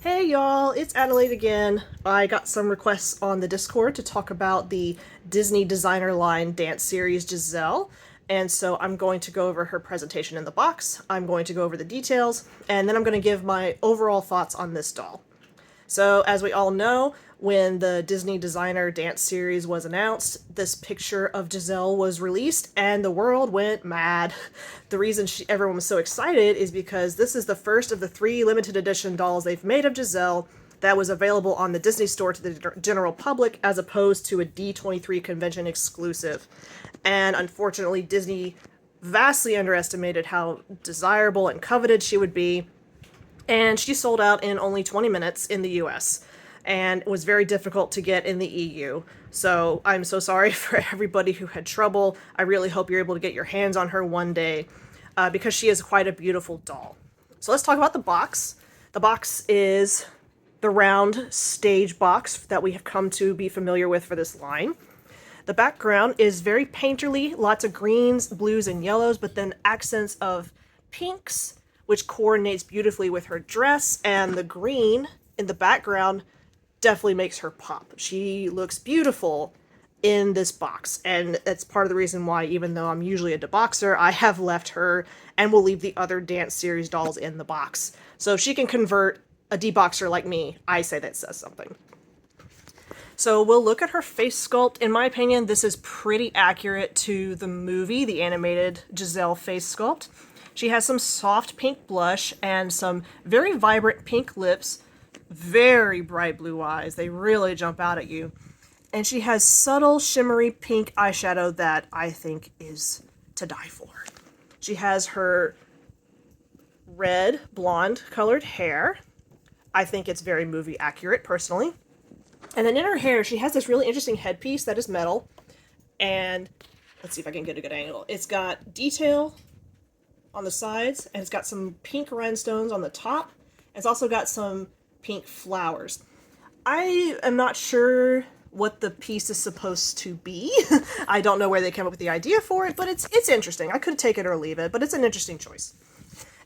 Hey y'all, it's Adelaide again. I got some requests on the Discord to talk about the Disney designer line dance series Giselle, and so I'm going to go over her presentation in the box. I'm going to go over the details, and then I'm going to give my overall thoughts on this doll. So, as we all know, when the Disney Designer Dance Series was announced, this picture of Giselle was released and the world went mad. The reason everyone was so excited is because this is the first of the 3 limited edition dolls they've made of Giselle that was available on the Disney Store to the general public as opposed to a D23 convention exclusive. And unfortunately, Disney vastly underestimated how desirable and coveted she would be, and she sold out in only 20 minutes in the US and was very difficult to get in the EU. So I'm so sorry for everybody who had trouble. I really hope you're able to get your hands on her one day because she is quite a beautiful doll. So let's talk about the box. The box is the round stage box that we have come to be familiar with for this line. The background is very painterly, lots of greens, blues, and yellows, but then accents of pinks, which coordinates beautifully with her dress, and the green in the background definitely makes her pop. She looks beautiful in this box, and that's part of the reason why, even though I'm usually a deboxer, I have left her and will leave the other dance series dolls in the box. So if she can convert a deboxer like me, I say that says something. So we'll look at her face sculpt. In my opinion, this is pretty accurate to the movie, the animated Giselle face sculpt. She has some soft pink blush and some very vibrant pink lips, very bright blue eyes. They really jump out at you. And she has subtle shimmery pink eyeshadow that I think is to die for. She has her red blonde colored hair. I think it's very movie accurate personally. And then in her hair, she has this really interesting headpiece that is metal. And let's see if I can get a good angle. It's got detail on the sides, and it's got some pink rhinestones on the top. It's also got some pink flowers. I am not sure what the piece is supposed to be. I don't know where they came up with the idea for it, but it's interesting. I could take it or leave it, but it's an interesting choice.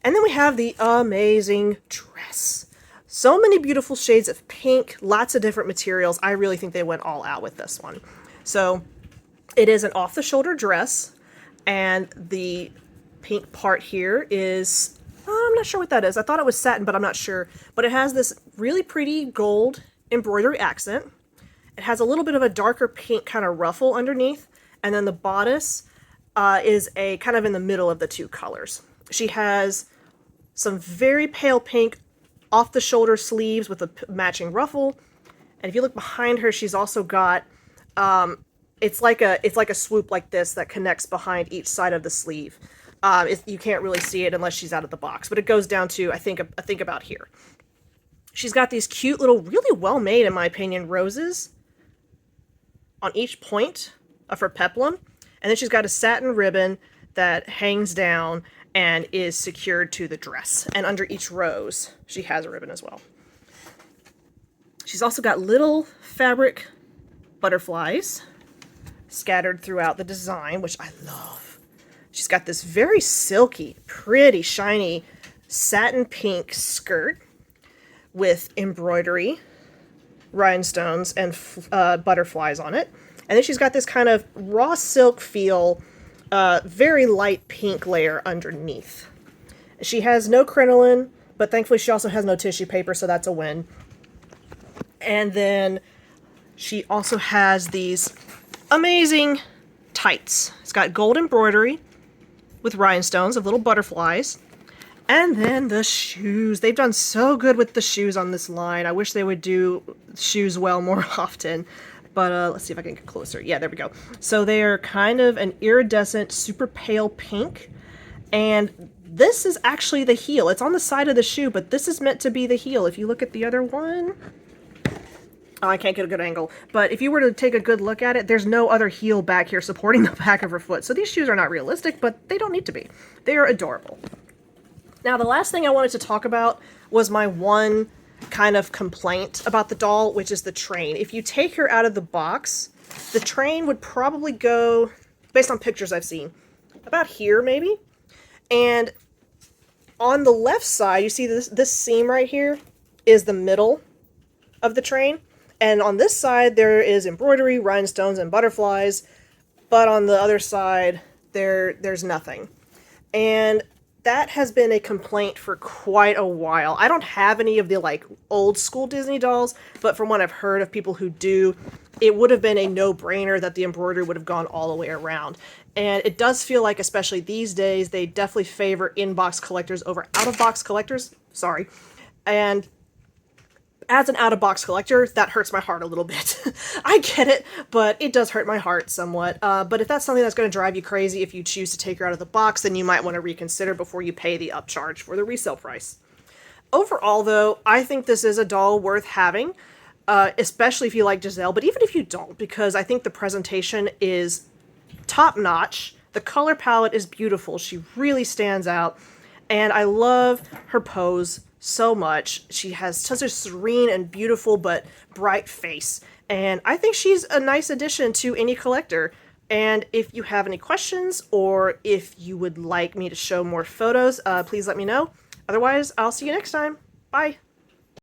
And then we have the amazing dress. So many beautiful shades of pink, lots of different materials. I really think they went all out with this one. So it is an off-the-shoulder dress, and the pink part here is, I'm not sure what that is. I thought it was satin, but I'm not sure. But it has this really pretty gold embroidery accent. It has a little bit of a darker pink kind of ruffle underneath, and then the bodice is a kind of in the middle of the two colors. She has some very pale pink off-the-shoulder sleeves with a matching ruffle, and if you look behind her, she's also got it's like a swoop like this that connects behind each side of the sleeve. You can't really see it unless she's out of the box, but it goes down to I think about here. She's got these cute little, really well made, in my opinion, roses on each point of her peplum, and then she's got a satin ribbon that hangs down and is secured to the dress. And under each rose, she has a ribbon as well. She's also got little fabric butterflies scattered throughout the design, which I love. She's got this very silky, pretty, shiny satin pink skirt with embroidery, rhinestones, and butterflies on it. And then she's got this kind of raw silk feel, very light pink layer underneath. She has no crinoline, but thankfully she also has no tissue paper, so that's a win. And then she also has these amazing tights. It's got gold embroidery with rhinestones of little butterflies. And then the shoes. They've done so good with the shoes on this line. I wish they would do shoes well more often. But let's see if I can get closer. Yeah, there we go. So they are kind of an iridescent, super pale pink. And this is actually the heel. It's on the side of the shoe, but this is meant to be the heel. If you look at the other one... Oh, I can't get a good angle. But if you were to take a good look at it, there's no other heel back here supporting the back of her foot. So these shoes are not realistic, but they don't need to be. They are adorable. Now, the last thing I wanted to talk about was my one kind of complaint about the doll, which is the train. If you take her out of the box, the train would probably go, based on pictures I've seen, about here maybe. And on the left side, you see this seam right here? is the middle of the train. And on this side, there is embroidery, rhinestones, and butterflies. But on the other side, there's nothing. And that has been a complaint for quite a while. I don't have any of the like old school Disney dolls, but from what I've heard of people who do, it would have been a no-brainer that the embroidery would have gone all the way around. And it does feel like, especially these days, they definitely favor in-box collectors over out-of-box collectors. Sorry. And as an out-of-box collector, that hurts my heart a little bit. I get it, but it does hurt my heart somewhat. But if that's something that's going to drive you crazy if you choose to take her out of the box, then you might want to reconsider before you pay the upcharge for the resale price. Overall, though, I think this is a doll worth having, especially if you like Giselle, but even if you don't, because I think the presentation is top-notch. The color palette is beautiful. She really stands out, and I love her pose so much. She has such a serene and beautiful but bright face, and I think she's a nice addition to any collector. And if you have any questions or if you would like me to show more photos, please let me know. Otherwise, I'll see you next time. Bye!